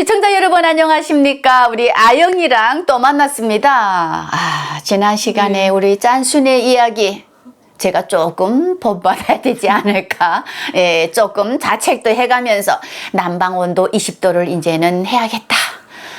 시청자 여러분 안녕하십니까? 우리 아영이랑 또 만났습니다. 지난 시간에 우리 짠순의 이야기 제가 조금 본받아야 되지 않을까? 예, 조금 자책도 해가면서 난방 온도 20도를 이제는 해야겠다.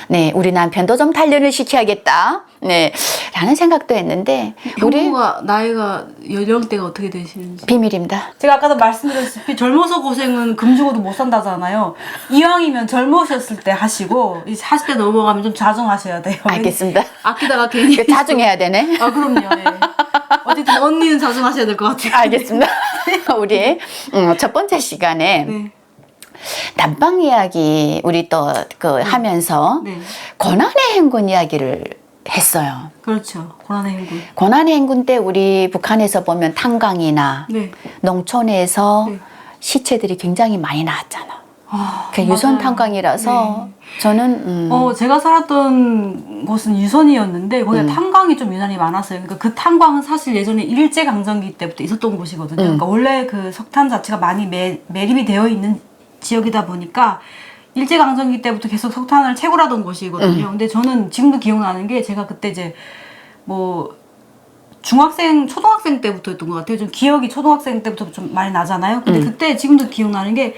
네, 우리 남편도 좀 단련을 시켜야겠다. 네, 라는 생각도 했는데 우리 형부가 나이가 연령대가 어떻게 되시는지 비밀입니다. 제가 아까도 말씀드렸다시피 젊어서 고생은 금주고도 못 산다잖아요. 이왕이면 젊으셨을 때 하시고 이제 40대 넘어가면 좀 자중하셔야 돼요. 알겠습니다. 아끼다가 괜히 자중해야 되네. 아 그럼요. 예. 어쨌든 언니는 자중하셔야 될 것 같아요. 알겠습니다. 우리 첫 번째 시간에 네. 난방 이야기 우리 또 하면서 네. 고난의 행군 이야기를 했어요. 그렇죠. 고난의 행군. 고난의 행군 때 우리 북한에서 보면 탄광이나 네. 농촌에서 네. 시체들이 굉장히 많이 나왔잖아. 아, 그 유선 맞아요. 탄광이라서 네. 저는 제가 살았던 곳은 유선이었는데 거기가 탄광이 좀 유난히 많았어요. 그러니까 그 탄광은 사실 예전에 일제강점기 때부터 있었던 곳이거든요. 그러니까 원래 그 석탄 자체가 많이 매립이 되어 있는 지역이다 보니까 일제강점기 때부터 계속 석탄을 채굴하던 곳이거든요. 근데 저는 지금도 기억나는 게 제가 그때 이제 뭐 초등학생 때부터였던 것 같아요. 좀 기억이 초등학생 때부터 좀 많이 나잖아요. 근데 그때 지금도 기억나는 게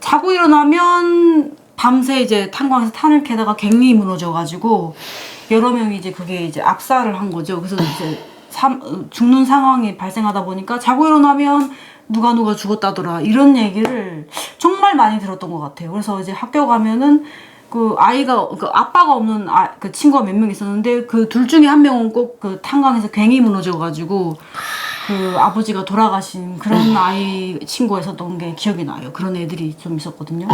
자고 일어나면 밤새 이제 탄광에서 탄을 캐다가 갱이 무너져가지고 여러 명이 이제 그게 이제 압사를 한 거죠. 그래서 이제 죽는 상황이 발생하다 보니까 자고 일어나면 누가 죽었다더라 이런 얘기를 정말 많이 들었던 것 같아요. 그래서 이제 학교 가면은 그 아빠가 없는 그 친구가 몇 명 있었는데 그 둘 중에 한 명은 꼭 그 탄광에서 괭이 무너져가지고 그 아버지가 돌아가신 그런 아이 친구가 있었던 게 기억이 나요. 그런 애들이 좀 있었거든요.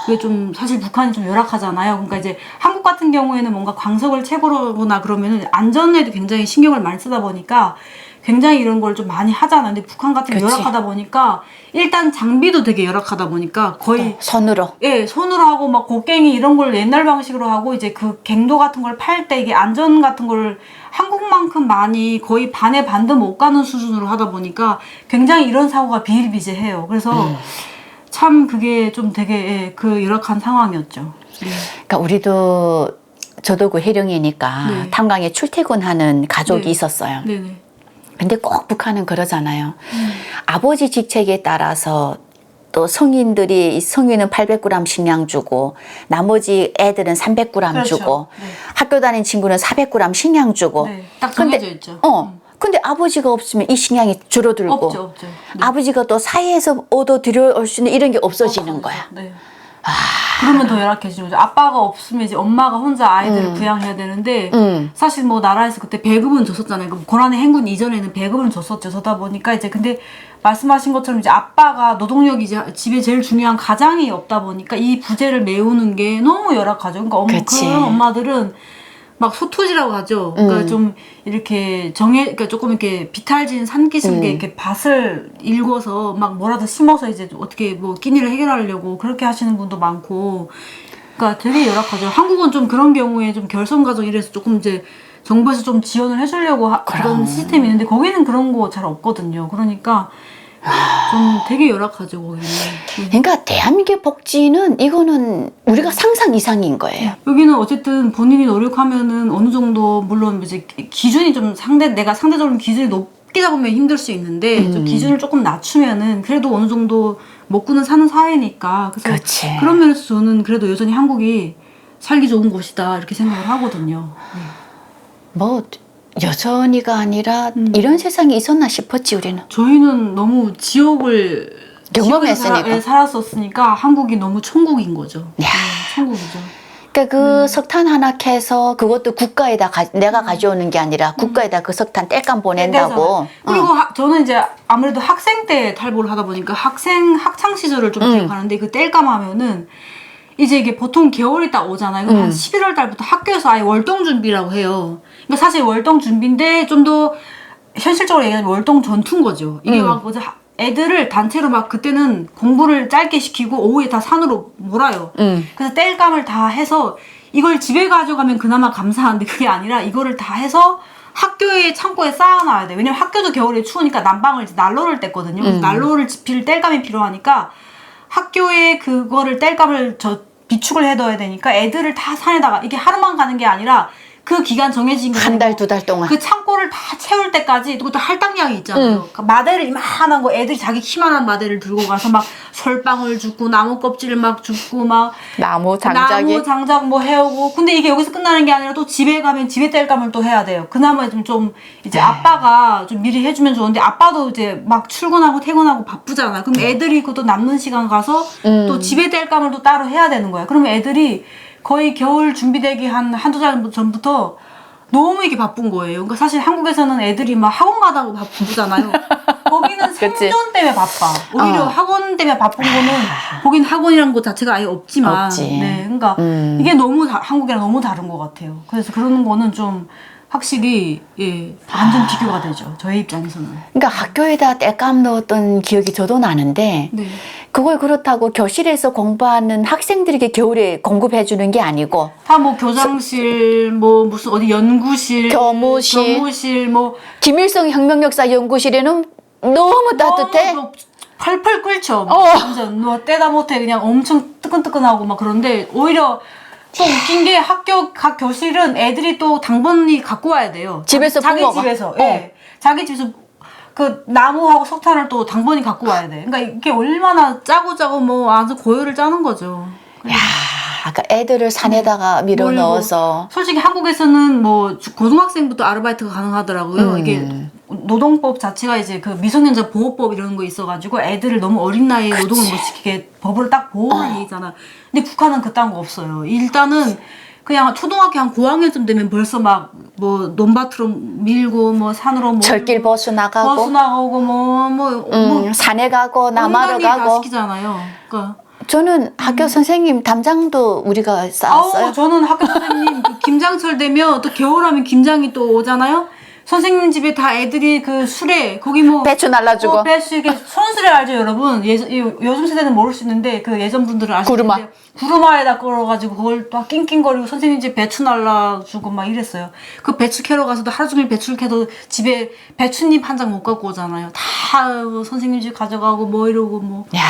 그게 좀 사실 북한이 좀 열악하잖아요. 그러니까 이제 한국 같은 경우에는 뭔가 광석을 채굴하거나 그러면은 안전에도 굉장히 신경을 많이 쓰다 보니까 굉장히 이런 걸 좀 많이 하잖아요. 근데 북한 같은 게 열악하다 보니까 일단 장비도 되게 열악하다 보니까 거의 손으로 손으로 하고 막 곡괭이 이런 걸 옛날 방식으로 하고 이제 그 갱도 같은 걸 팔 때 이게 안전 같은 걸 한국만큼 많이 거의 반에 반도 못 가는 수준으로 하다 보니까 굉장히 이런 사고가 비일비재해요. 그래서 참 그게 좀 되게 그 열악한 상황이었죠. 그러니까 우리도 저도 그 해령이니까 네. 탄광에 출퇴근하는 가족이 네. 있었어요. 네네. 근데 꼭 북한은 그러잖아요. 아버지 직책에 따라서 또 성인은 800g 식량 주고 나머지 애들은 300g 그렇죠. 주고 네. 학교 다니는 친구는 400g 식량 주고 네. 딱 정해져 있죠. 근데 아버지가 없으면 이 식량이 줄어들고 없죠. 네. 아버지가 또 사이에서 얻어 들여올 수 있는 이런 게 없어지는 거야. 네. 그러면 더 열악해지는 거죠. 아빠가 없으면 이제 엄마가 혼자 아이들을 부양해야 되는데 사실 뭐 나라에서 그때 배급은 줬었잖아요. 그 고난의 행군 이전에는 배급은 줬었죠. 저다 보니까 이제 근데 말씀하신 것처럼 이제 아빠가 노동력이 이제 집에 제일 중요한 가장이 없다 보니까 이 부재를 메우는 게 너무 열악하죠. 그러니까 그런 엄마들은 막 소토지라고 하죠. 그러니까 좀 이렇게 그러니까 조금 이렇게 비탈진 산기슭에 이렇게 밭을 일궈서 막 뭐라도 심어서 이제 어떻게 뭐 끼니를 해결하려고 그렇게 하시는 분도 많고, 그러니까 되게 열악하죠. 한국은 좀 그런 경우에 좀 결손가정 이래서 조금 이제 정부에서 좀 지원을 해주려고 그런 시스템이 있는데 거기는 그런 거 잘 없거든요. 그러니까 좀 되게 열악하죠, 거기는. 그러니까 대한민국의 복지는 이거는 우리가 상상 이상인 거예요. 여기는 어쨌든 본인이 노력하면은 어느 정도 물론 이제 기준이 좀 내가 상대적으로 기준이 높게 잡으면 힘들 수 있는데 좀 기준을 조금 낮추면은 그래도 어느 정도 먹고는 사는 사회니까 그래서 그렇지. 그런 면에서 저는 그래도 여전히 한국이 살기 좋은 곳이다 이렇게 생각을 하거든요. 뭐 여전히가 아니라 이런 세상이 있었나 싶었지 우리는. 저희는 너무 지옥을 경험했으니까. 살았었으니까 한국이 너무 천국인 거죠. 야. 천국이죠. 그러니까 그 석탄 하나 캐서 그것도 국가에다 내가 가져오는 게 아니라 국가에다 그 석탄 땔감 보낸다고. 그리고 저는 이제 아무래도 학생 때 탈북을 하다 보니까 학창 시절을 좀 기억하는데 그 땔감 하면은 이제 이게 보통 겨울이 딱 오잖아요. 그럼 한 11월 달부터 학교에서 아예 월동 준비라고 해요. 그러니까 사실 월동 준비인데 좀 더 현실적으로 얘기하면 월동 전투인 거죠. 이게 막 애들을 단체로 막 그때는 공부를 짧게 시키고 오후에 다 산으로 몰아요. 그래서 땔감을 다 해서 이걸 집에 가져가면 그나마 감사한데 그게 아니라 이거를 다 해서 학교에 창고에 쌓아놔야 돼. 왜냐면 학교도 겨울에 추우니까 난방을 이제 난로를 뗐거든요. 그래서 난로를 지필 땔감이 필요하니까 학교에 그거를 땔감을 비축을 해둬야 되니까 애들을 다 산에다가 이게 하루만 가는 게 아니라 그 기간 정해진 거 한 달, 두 달 동안. 그 창고를 다 채울 때까지 그것도 할당량이 있잖아요. 그 마대를 이만한 거 애들이 자기 키만한 마대를 들고 가서 막 솔방울 줍고 나무 껍질을 막 줍고 막 나무 장작이. 나무 장작 뭐 해오고 근데 이게 여기서 끝나는 게 아니라 또 집에 가면 집에 뗄감을 또 해야 돼요. 그나마 좀 이제 아빠가 좀 미리 해주면 좋은데 아빠도 이제 막 출근하고 퇴근하고 바쁘잖아. 그럼 애들이 그것도 남는 시간 가서 또 집에 뗄감을 또 따로 해야 되는 거야. 그러면 애들이 거의 겨울 준비되기 한두 달 전부터 너무 이게 바쁜 거예요. 그러니까 사실 한국에서는 애들이 막 학원 가다가 바쁘잖아요. 거기는 생존 때문에 바빠. 오히려 학원 때문에 바쁜 거는 거긴 학원이라는 것 자체가 아예 없지만. 없지. 네, 그러니까 이게 너무 한국이랑 너무 다른 것 같아요. 그래서 그런 거는 좀 확실히 완전 비교가 되죠. 저희 입장에서는. 그러니까 학교에다 땔감 넣었던 기억이 저도 나는데 네. 그걸 그렇다고 교실에서 공부하는 학생들에게 겨울에 공급해 주는 게 아니고 다 뭐 교장실, 뭐 무슨 어디 연구실, 교무실 뭐 김일성 혁명역사 연구실에는 너무 따뜻해. 너무 펄펄 끓죠. 완전 뭐 때다 못해 그냥 엄청 뜨끈뜨끈하고 막 그런데 오히려 또 웃긴 게 학교 각 교실은 애들이 또 당번이 갖고 와야 돼요. 집에서 자기 뿜어가. 집에서 자기 집에서 그 나무하고 석탄을 또 당번이 갖고 와야 돼. 그러니까 이게 얼마나 짜고 뭐 아주 고열을 짜는 거죠. 야, 아까 애들을 산에다가 밀어 몰고. 넣어서 솔직히 한국에서는 뭐 고등학생부터 아르바이트가 가능하더라고요. 이게 노동법 자체가 이제 그 미성년자 보호법 이런 거 있어가지고 애들을 너무 어린 나이에 노동을 못 시키게 법으로 딱 보호를 해있잖아. 근데 북한은 그딴 거 없어요. 일단은 그냥 초등학교 한 고학년쯤 되면 벌써 막 뭐 논밭으로 밀고 뭐 산으로 뭐 철길 버스 나가고 뭐 산에 가고 남하러 온갖 일 다 가고. 시키잖아요. 그러니까 저는 학교 선생님 담장도 우리가 쌓았어요. 아우 저는 학교 선생님 그 김장철 되면 또 겨울하면 김장이 또 오잖아요. 선생님 집에 다 애들이 그 수레 거기 뭐 배추 날라주고. 배추 이게 손수레 알죠 여러분? 요즘 세대는 모를 수 있는데 그 예전 분들은 아실 구르마. 텐데 구르마에다 끌어가지고 그걸 또 낑낑거리고 선생님 집 배추 날라주고 막 이랬어요. 그 배추 캐러 가서도 하루 종일 배추를 캐도 집에 배추잎 한 장 못 갖고 오잖아요. 다 선생님 집 가져가고 뭐 이러고 뭐. 야,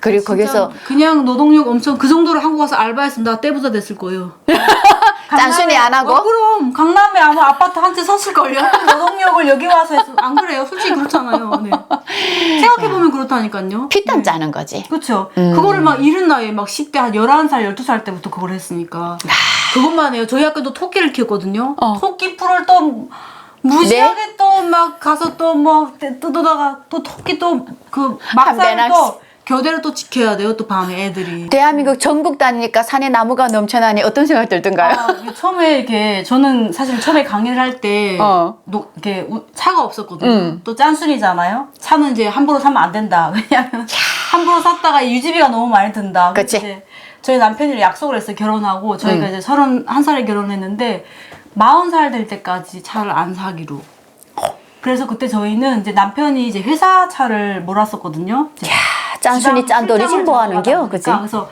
그리고 진짜 거기서 그냥 노동력 엄청 그 정도로 한국 와서 알바했으면 나 떼부자 됐을 거예요. 짠순이 안 하고? 그럼 강남에 아마 아파트 한 채 섰을걸요. 노동력을 여기 와서 했으면 안 그래요? 솔직히 그렇잖아요. 네. 생각해보면 그렇다니까요. 피땀 네. 짜는 거지. 그렇죠. 그거를 막 이른 나이에 막 10대 한 11살, 12살 때부터 그걸 했으니까. 그것만 해요. 저희 학교도 토끼를 키웠거든요. 토끼 풀을 또 무지하게 또 막 가서 또 뭐 뜯어다가 또 토끼 또 그 막사를 또 교대로 또 지켜야 돼요. 또 밤에 애들이. 대한민국 전국 다니니까 산에 나무가 넘쳐나니 어떤 생각 들던가요? 이게 처음에 이렇게 저는 사실 처음에 강의를 할 때 이렇게 차가 없었거든요. 또 짠순이잖아요. 차는 이제 함부로 사면 안 된다. 왜냐하면 함부로 샀다가 유지비가 너무 많이 든다. 그치. 이제 저희 남편이랑 약속을 했어요. 결혼하고 저희가 이제 31살에 결혼했는데 40살 될 때까지 차를 안 사기로. 그래서 그때 저희는 이제 남편이 이제 회사 차를 몰았었거든요. 이제 짠순이 짠돌이지 뭐 하는겨, 그치? 그래서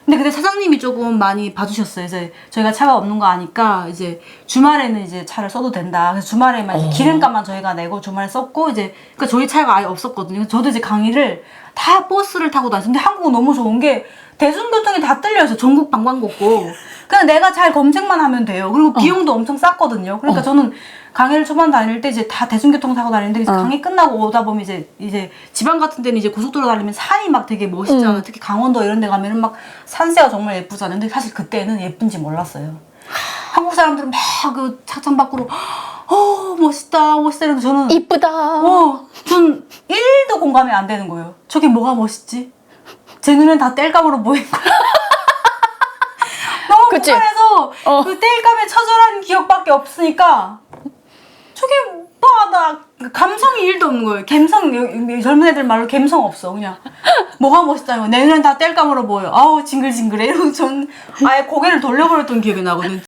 근데 그때 사장님이 조금 많이 봐주셨어요. 이제 저희가 차가 없는 거 아니까 이제 주말에는 이제 차를 써도 된다. 그래서 주말에만 이제 기름값만 저희가 내고 주말에 썼고 이제 그러니까 저희 차가 아예 없었거든요. 저도 이제 강의를 다 버스를 타고 다녔는데 한국은 너무 좋은 게 대중교통이 다 뚫려 있어. 전국 방방곡곡. 그냥 내가 잘 검색만 하면 돼요. 그리고 비용도 엄청 쌌거든요. 그러니까 저는 강의를 초반 다닐 때 이제 다 대중교통 타고 다니는데 이제 강의 끝나고 오다 보면 이제 지방 같은 데는 이제 고속도로 달리면 산이 막 되게 멋있잖아요. 특히 강원도 이런 데 가면은 막 산세가 정말 예쁘잖아요. 근데 사실 그때는 예쁜지 몰랐어요. 한국 사람들은 막 그 차창 밖으로 멋있다 이러는데 저는 이쁘다. 전 1도 공감이 안 되는 거예요. 저게 뭐가 멋있지? 제 눈엔 다 땔감으로 보이고 너무 그치? 북한에서 그 땔감에 처절한 기억밖에 없으니까 저게 나 감성이 1도 없는 거예요. 젊은 애들 말로 감성 없어. 그냥 뭐가 멋있다는 거야. 내 눈엔 다 땔감으로 보여. 아우 징글징글해. 이러고 전 아예 고개를 돌려버렸던 기억이 나거든.